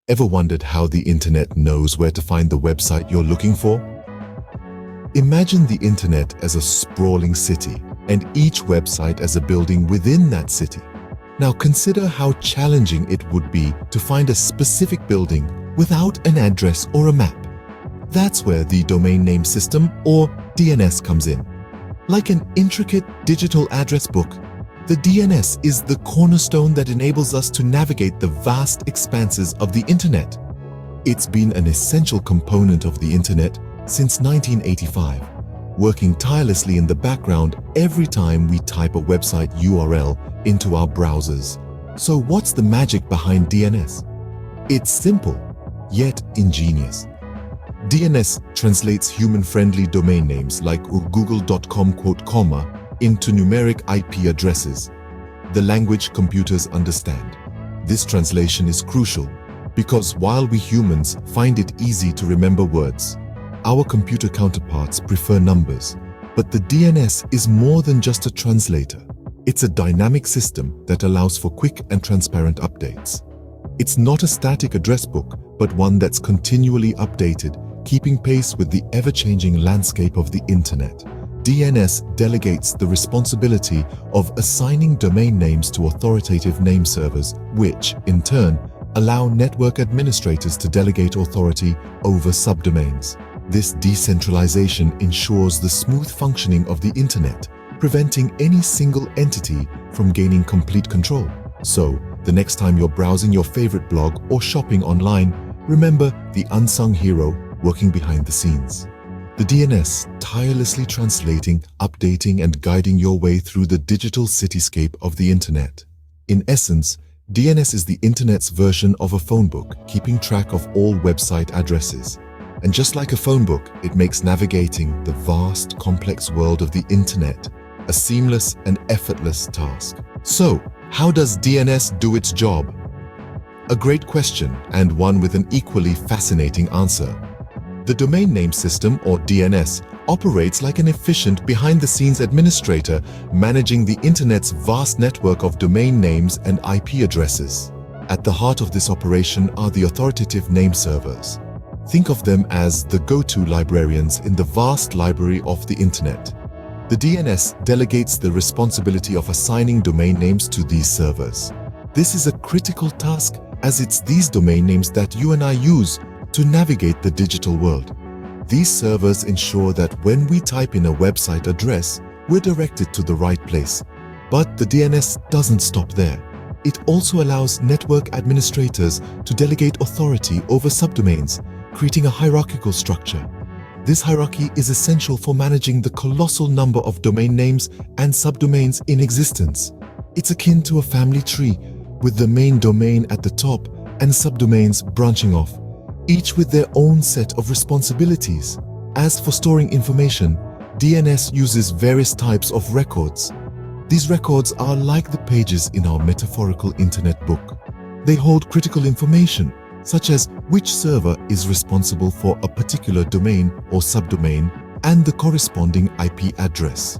Ever wondered how the internet knows where to find the website you're looking for? Imagine the internet as a sprawling city and each website as a building within that city. Now consider how challenging it would be to find a specific building without an address or a map. That's where the domain name system, or DNS, comes in. Like an intricate digital address book, the DNS is the cornerstone that enables us to navigate the vast expanses of the internet. It's been an essential component of the internet since 1985, working tirelessly in the background every time we type a website URL into our browsers. So what's the magic behind DNS? It's simple, yet ingenious. DNS translates human-friendly domain names like google.com, into numeric IP addresses, the language computers understand. This translation is crucial because while we humans find it easy to remember words, our computer counterparts prefer numbers. But the DNS is more than just a translator. It's a dynamic system that allows for quick and transparent updates. It's not a static address book, but one that's continually updated, keeping pace with the ever-changing landscape of the internet. DNS delegates the responsibility of assigning domain names to authoritative name servers, which, in turn, allow network administrators to delegate authority over subdomains. This decentralization ensures the smooth functioning of the internet, preventing any single entity from gaining complete control. So, the next time you're browsing your favorite blog or shopping online, remember the unsung hero working behind the scenes. The DNS tirelessly translating, updating, and guiding your way through the digital cityscape of the internet. In essence, DNS is the internet's version of a phone book, keeping track of all website addresses. And just like a phone book, it makes navigating the vast, complex world of the internet a seamless and effortless task. So, how does DNS do its job? A great question, and one with an equally fascinating answer. The domain name system, or DNS, operates like an efficient behind-the-scenes administrator managing the internet's vast network of domain names and IP addresses. At the heart of this operation are the authoritative name servers. Think of them as the go-to librarians in the vast library of the internet. The DNS delegates the responsibility of assigning domain names to these servers. This is a critical task as it's these domain names that you and I use to navigate the digital world. These servers ensure that when we type in a website address, we're directed to the right place. But the DNS doesn't stop there. It also allows network administrators to delegate authority over subdomains, creating a hierarchical structure. This hierarchy is essential for managing the colossal number of domain names and subdomains in existence. It's akin to a family tree, with the main domain at the top and subdomains branching off, each with their own set of responsibilities. As for storing information, DNS uses various types of records. These records are like the pages in our metaphorical internet book. They hold critical information, such as which server is responsible for a particular domain or subdomain and the corresponding IP address.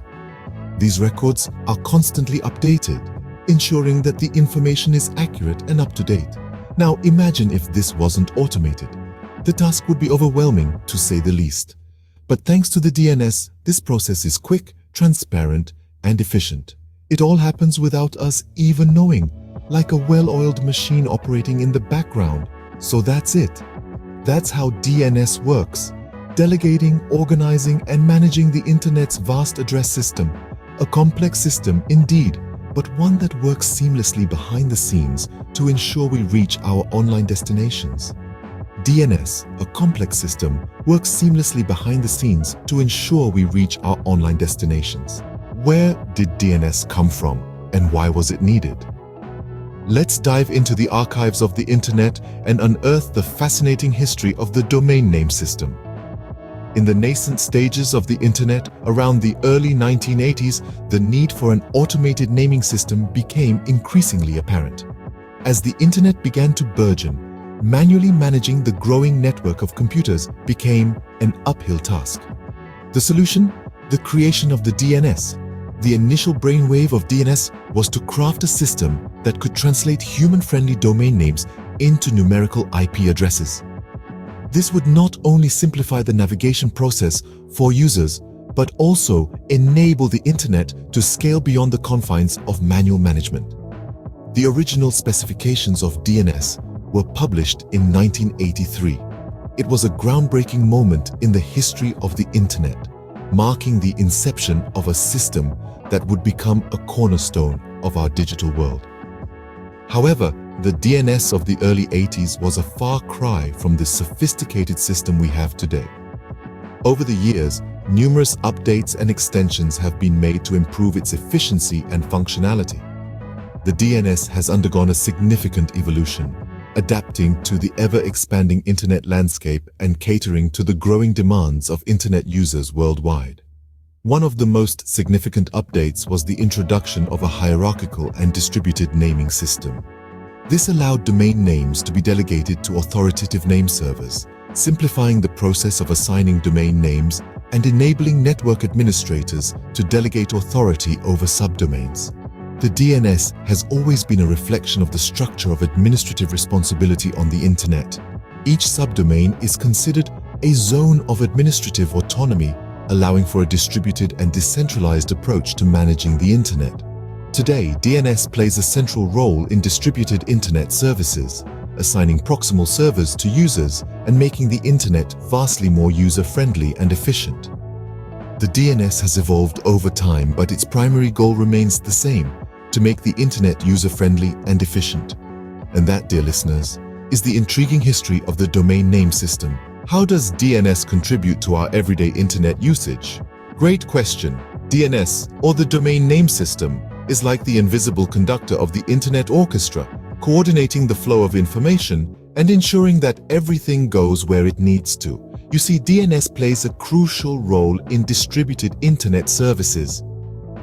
These records are constantly updated, ensuring that the information is accurate and up to date. Now imagine if this wasn't automated. The task would be overwhelming, to say the least. But thanks to the DNS, this process is quick, transparent, and efficient. It all happens without us even knowing, like a well-oiled machine operating in the background. So that's it. That's how DNS works, delegating, organizing, and managing the internet's vast address system. A complex system indeed, but one that works seamlessly behind the scenes to ensure we reach our online destinations. DNS, a complex system, works seamlessly behind the scenes to ensure we reach our online destinations. Where did DNS come from, and why was it needed? Let's dive into the archives of the internet and unearth the fascinating history of the domain name system. In the nascent stages of the internet, around the early 1980s, the need for an automated naming system became increasingly apparent. As the internet began to burgeon, manually managing the growing network of computers became an uphill task. The solution? The creation of the DNS. The initial brainwave of DNS was to craft a system that could translate human-friendly domain names into numerical IP addresses. This would not only simplify the navigation process for users, but also enable the internet to scale beyond the confines of manual management. The original specifications of DNS were published in 1983. It was a groundbreaking moment in the history of the internet, marking the inception of a system that would become a cornerstone of our digital world. However, the DNS of the early 80s was a far cry from the sophisticated system we have today. Over the years, numerous updates and extensions have been made to improve its efficiency and functionality. The DNS has undergone a significant evolution, adapting to the ever-expanding internet landscape and catering to the growing demands of internet users worldwide. One of the most significant updates was the introduction of a hierarchical and distributed naming system. This allowed domain names to be delegated to authoritative name servers, simplifying the process of assigning domain names and enabling network administrators to delegate authority over subdomains. The DNS has always been a reflection of the structure of administrative responsibility on the internet. Each subdomain is considered a zone of administrative autonomy, allowing for a distributed and decentralized approach to managing the internet. Today, DNS plays a central role in distributed internet services, assigning proximal servers to users and making the internet vastly more user-friendly and efficient. The DNS has evolved over time, but its primary goal remains the same: to make the internet user-friendly and efficient. And that, dear listeners, is the intriguing history of the domain name system. How does DNS contribute to our everyday internet usage? Great question. DNS, or the domain name system, is like the invisible conductor of the internet orchestra, coordinating the flow of information and ensuring that everything goes where it needs to. You see, DNS plays a crucial role in distributed internet services.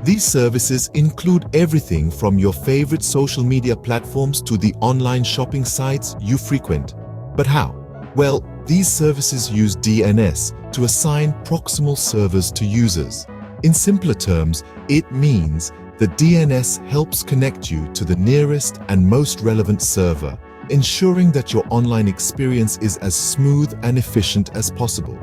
These services include everything from your favorite social media platforms to the online shopping sites you frequent. But how? Well, these services use DNS to assign proximal servers to users. In simpler terms, it means that DNS helps connect you to the nearest and most relevant server, ensuring that your online experience is as smooth and efficient as possible.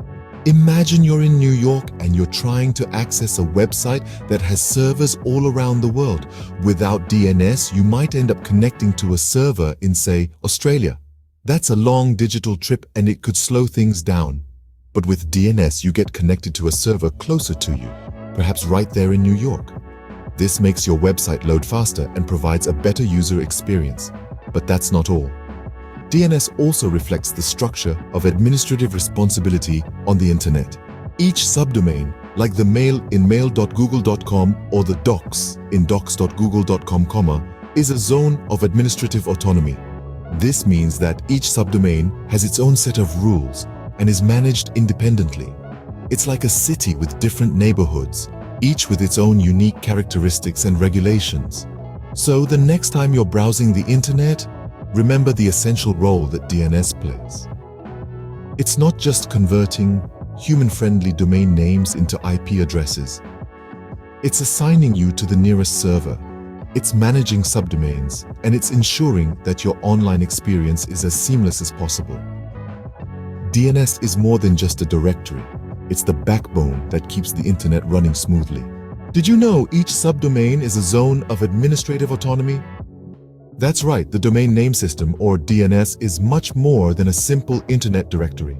Imagine you're in New York and you're trying to access a website that has servers all around the world. Without DNS, you might end up connecting to a server in, say, Australia. That's a long digital trip and it could slow things down. But with DNS, you get connected to a server closer to you, perhaps right there in New York. This makes your website load faster and provides a better user experience. But that's not all. DNS also reflects the structure of administrative responsibility on the internet. Each subdomain, like the mail in mail.google.com or the docs in docs.google.com, is a zone of administrative autonomy. This means that each subdomain has its own set of rules and is managed independently. It's like a city with different neighborhoods, each with its own unique characteristics and regulations. So the next time you're browsing the internet, remember the essential role that DNS plays. It's not just converting human-friendly domain names into IP addresses. It's assigning you to the nearest server. It's managing subdomains, and it's ensuring that your online experience is as seamless as possible. DNS is more than just a directory. It's the backbone that keeps the internet running smoothly. Did you know each subdomain is a zone of administrative autonomy? That's right, the domain name system, or DNS, is much more than a simple internet directory.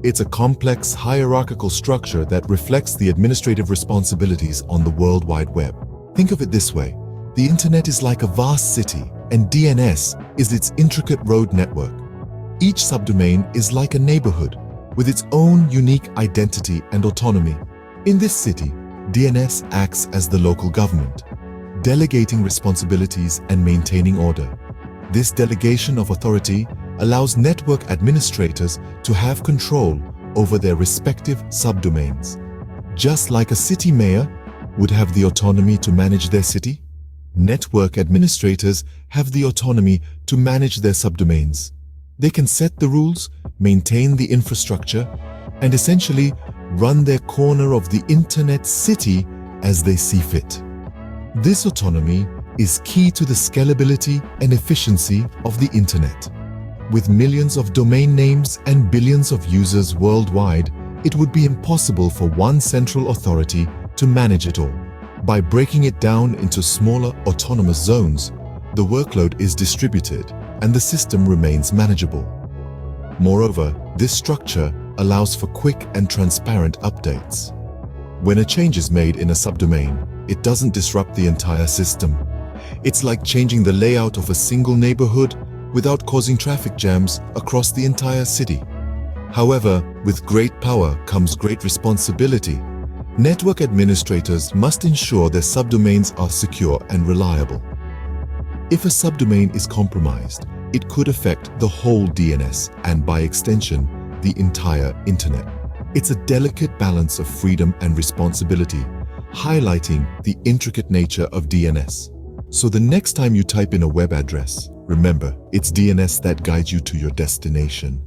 It's a complex hierarchical structure that reflects the administrative responsibilities on the World Wide Web. Think of it this way: the internet is like a vast city, and DNS is its intricate road network. Each subdomain is like a neighborhood with its own unique identity and autonomy. In this city, DNS acts as the local government, delegating responsibilities and maintaining order. This delegation of authority allows network administrators to have control over their respective subdomains. Just like a city mayor would have the autonomy to manage their city, network administrators have the autonomy to manage their subdomains. They can set the rules, maintain the infrastructure, and essentially run their corner of the internet city as they see fit. This autonomy is key to the scalability and efficiency of the internet. With millions of domain names and billions of users worldwide, it would be impossible for one central authority to manage it all. By breaking it down into smaller autonomous zones, the workload is distributed and the system remains manageable. Moreover, this structure allows for quick and transparent updates. When a change is made in a subdomain, it doesn't disrupt the entire system. It's like changing the layout of a single neighborhood without causing traffic jams across the entire city. However, with great power comes great responsibility. Network administrators must ensure their subdomains are secure and reliable. If a subdomain is compromised, it could affect the whole DNS and, by extension, the entire Internet. It's a delicate balance of freedom and responsibility, highlighting the intricate nature of DNS. So the next time you type in a web address, remember, it's DNS that guides you to your destination.